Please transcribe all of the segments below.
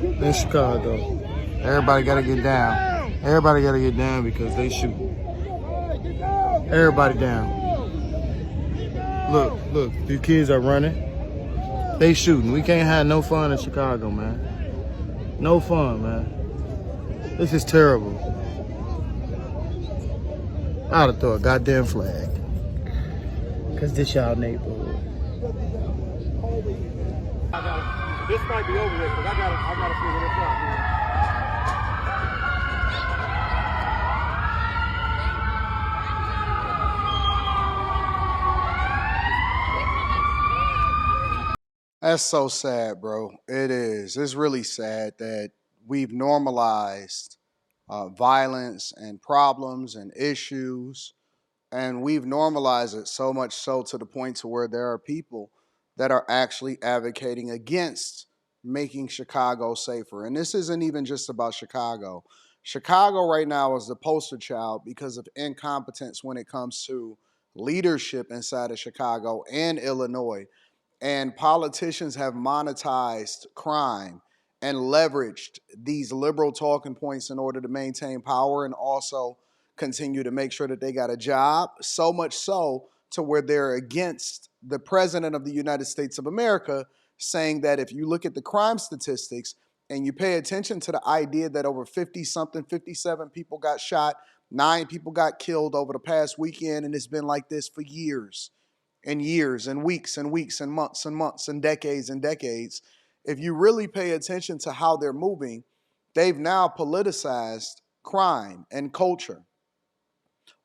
in Chicago. Everybody gotta get down. Everybody gotta get down because they shoot. Everybody down. Look, these kids are running. They shooting. We can't have no fun in Chicago, man. No fun, man. This is terrible. I ought to throw a goddamn flag. Cause this y'all neighborhood. This might be over with, because I gotta figure this out, man. That's so sad, bro. It is. It's really sad that we've normalized violence and problems and issues, and we've normalized it so much so to the point to where there are people that are actually advocating against making Chicago safer. And this isn't even just about Chicago. Chicago right now is the poster child because of incompetence when it comes to leadership inside of Chicago and Illinois. And politicians have monetized crime and leveraged these liberal talking points in order to maintain power and also continue to make sure that they got a job, so much so to where they're against the president of the United States of America, saying that if you look at the crime statistics and you pay attention to the idea that over 50 something, 57 people got shot, 9 people got killed over the past weekend, and it's been like this for years and years and weeks and weeks and months and decades. If you really pay attention to how they're moving, they've now politicized crime and culture.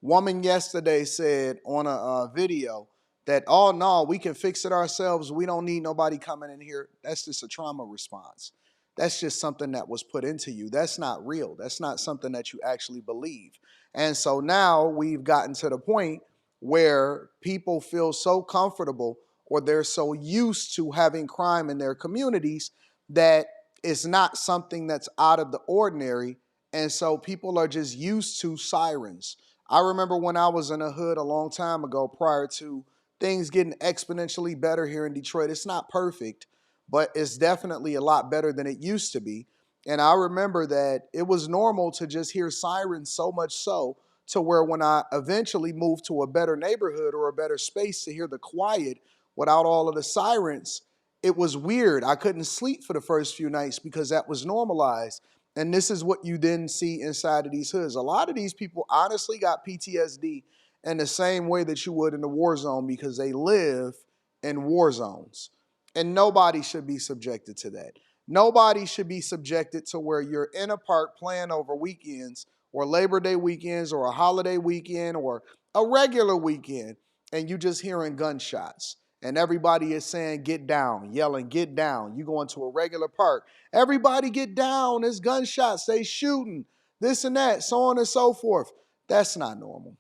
Woman yesterday said on a video that, oh no, we can fix it ourselves. We don't need nobody coming in here. That's just a trauma response. That's just something that was put into you. That's not real. That's not something that you actually believe. And so now we've gotten to the point where people feel so comfortable or they're so used to having crime in their communities that it's not something that's out of the ordinary. And so people are just used to sirens. I remember when I was in the hood a long time ago, prior to things getting exponentially better here in Detroit. It's not perfect, but it's definitely a lot better than it used to be. And I remember that it was normal to just hear sirens, so much so to where when I eventually moved to a better neighborhood or a better space to hear the quiet without all of the sirens, it was weird. I couldn't sleep for the first few nights because that was normalized. And this is what you then see inside of these hoods. A lot of these people honestly got PTSD in the same way that you would in the war zone because they live in war zones. And nobody should be subjected to that. Nobody should be subjected to where you're in a park playing over weekends or Labor Day weekends or a holiday weekend or a regular weekend and you just hearing gunshots. And everybody is saying, get down, yelling, get down. You go into a regular park. Everybody get down. There's gunshots. They shooting. This and that, so on and so forth. That's not normal.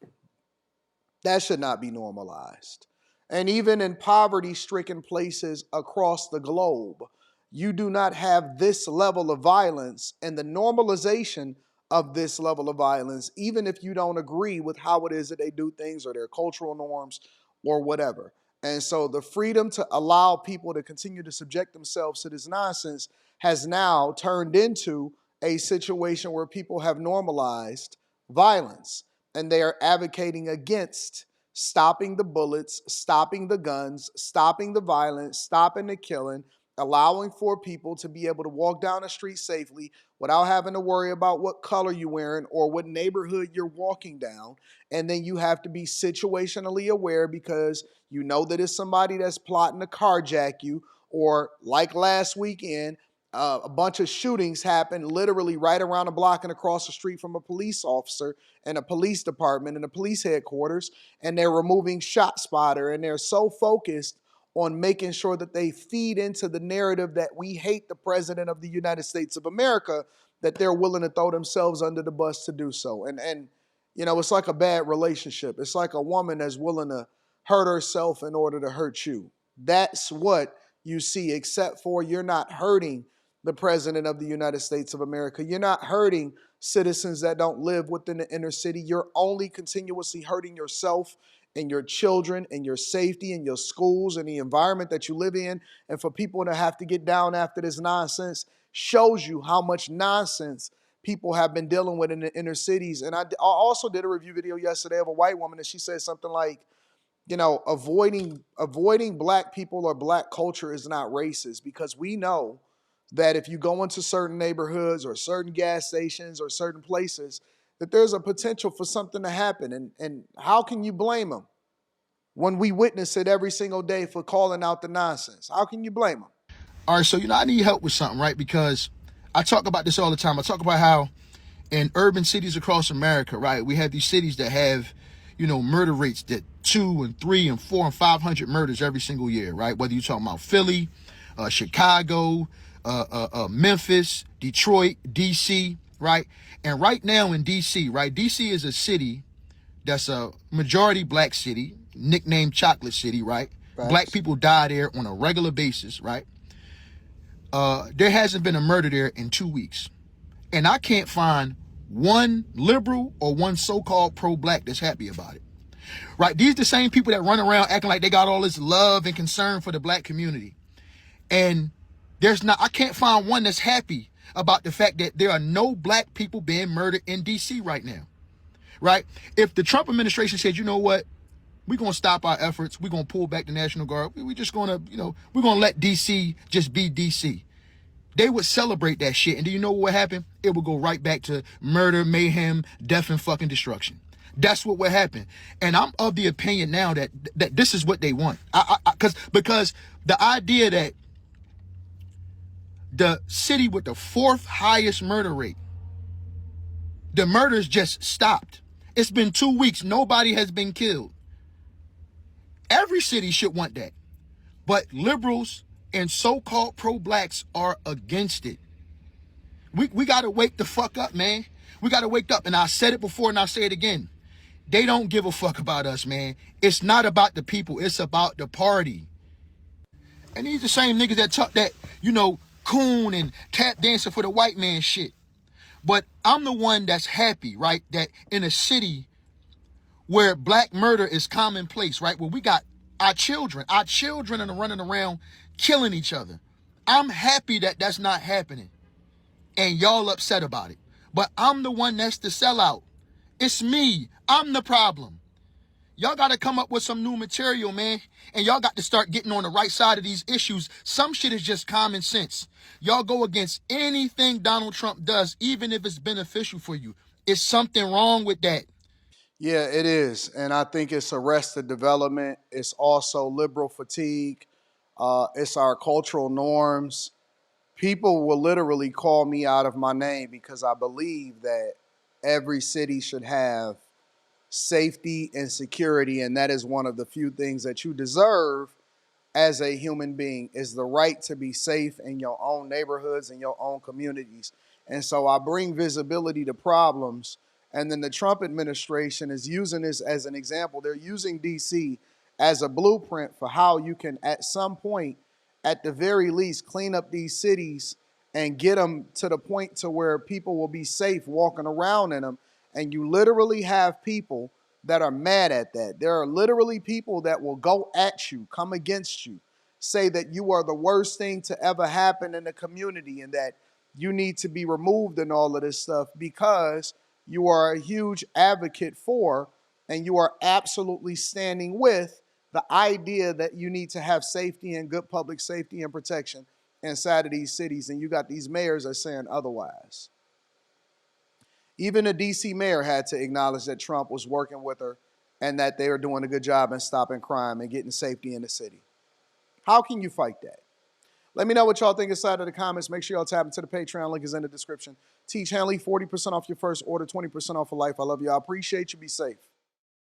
That should not be normalized. And even in poverty-stricken places across the globe, you do not have this level of violence and the normalization of this level of violence, even if you don't agree with how it is that they do things or their cultural norms or whatever. And so the freedom to allow people to continue to subject themselves to this nonsense has now turned into a situation where people have normalized violence and they are advocating against stopping the bullets, stopping the guns, stopping the violence, stopping the killing, allowing for people to be able to walk down the street safely without having to worry about what color you're wearing or what neighborhood you're walking down. And then you have to be situationally aware because you know that it's somebody that's plotting to carjack you, or like last weekend, a bunch of shootings happened literally right around the block and across the street from a police officer and a police department and a police headquarters, and they're removing ShotSpotter, and they're so focused on making sure that they feed into the narrative that we hate the president of the United States of America, that they're willing to throw themselves under the bus to do so. And you know, it's like a bad relationship. It's like a woman that's willing to hurt herself in order to hurt you. That's what you see, except for you're not hurting the president of the United States of America. You're not hurting citizens that don't live within the inner city. You're only continuously hurting yourself and your children and your safety and your schools and the environment that you live in. And for people to have to get down after this nonsense shows you how much nonsense people have been dealing with in the inner cities. And I also did a review video yesterday of a white woman, and she said something like, avoiding black people or black culture is not racist, because we know that if you go into certain neighborhoods or certain gas stations or certain places, that there's a potential for something to happen. And how can you blame them when we witness it every single day for calling out the nonsense? How can you blame them? All right, so I need help with something, right? Because I talk about this all the time. I talk about how in urban cities across America, right, we have these cities that have, murder rates that 2 and 3 and 4 and 500 murders every single year, right? Whether you're talking about Philly, Chicago, Memphis, Detroit, DC, right? And right now in DC, right, DC is a city that's a majority black city, nicknamed Chocolate City, right? Facts. Black people die there on a regular basis, right? There hasn't been a murder there in 2 weeks. And I can't find one liberal or one so-called pro-black that's happy about it. Right? These are the same people that run around acting like they got all this love and concern for the black community. And I can't find one that's happy about the fact that there are no black people being murdered in DC right now. Right? If the Trump administration said, you know what, we're going to stop our efforts, we're going to pull back the National Guard, we're just going to, we're going to let DC just be DC. They would celebrate that shit. And do you know what would happen? It would go right back to murder, mayhem, death, and fucking destruction. That's what would happen. And I'm of the opinion now that this is what they want. Because the idea that the city with the 4th highest murder rate, the murders just stopped. It's been 2 weeks. Nobody has been killed. Every city should want that. But liberals and so-called pro-blacks are against it. We got to wake the fuck up, man. We got to wake up. And I said it before and I'll say it again. They don't give a fuck about us, man. It's not about the people. It's about the party. And these are the same niggas that talk that, coon and tap dancing for the white man shit. But I'm the one that's happy, right? That in a city where black murder is commonplace, right? Where we got our children are running around killing each other. I'm happy that that's not happening. And y'all upset about it. But I'm the one that's the sellout. It's me. I'm the problem. Y'all got to come up with some new material, man. And y'all got to start getting on the right side of these issues. Some shit is just common sense. Y'all go against anything Donald Trump does, even if it's beneficial for you. It's something wrong with that. Yeah, it is. And I think it's arrested development. It's also liberal fatigue. It's our cultural norms. People will literally call me out of my name because I believe that every city should have safety and security. And that is one of the few things that you deserve as a human being, is the right to be safe in your own neighborhoods and your own communities. And so I bring visibility to problems. And then the Trump administration is using this as an example. They're using DC as a blueprint for how you can, at some point, at the very least, clean up these cities and get them to the point to where people will be safe walking around in them. And you literally have people that are mad at that. There are literally people that will go at you, come against you, say that you are the worst thing to ever happen in the community and that you need to be removed and all of this stuff because you are a huge advocate for and you are absolutely standing with the idea that you need to have safety and good public safety and protection inside of these cities. And you got these mayors that are saying otherwise. Even the DC mayor had to acknowledge that Trump was working with her and that they were doing a good job in stopping crime and getting safety in the city. How can you fight that? Let me know what y'all think inside of the comments. Make sure y'all tap into the Patreon. Link is in the description. Teach Hanley, 40% off your first order, 20% off for life. I love you. I appreciate you. Be safe.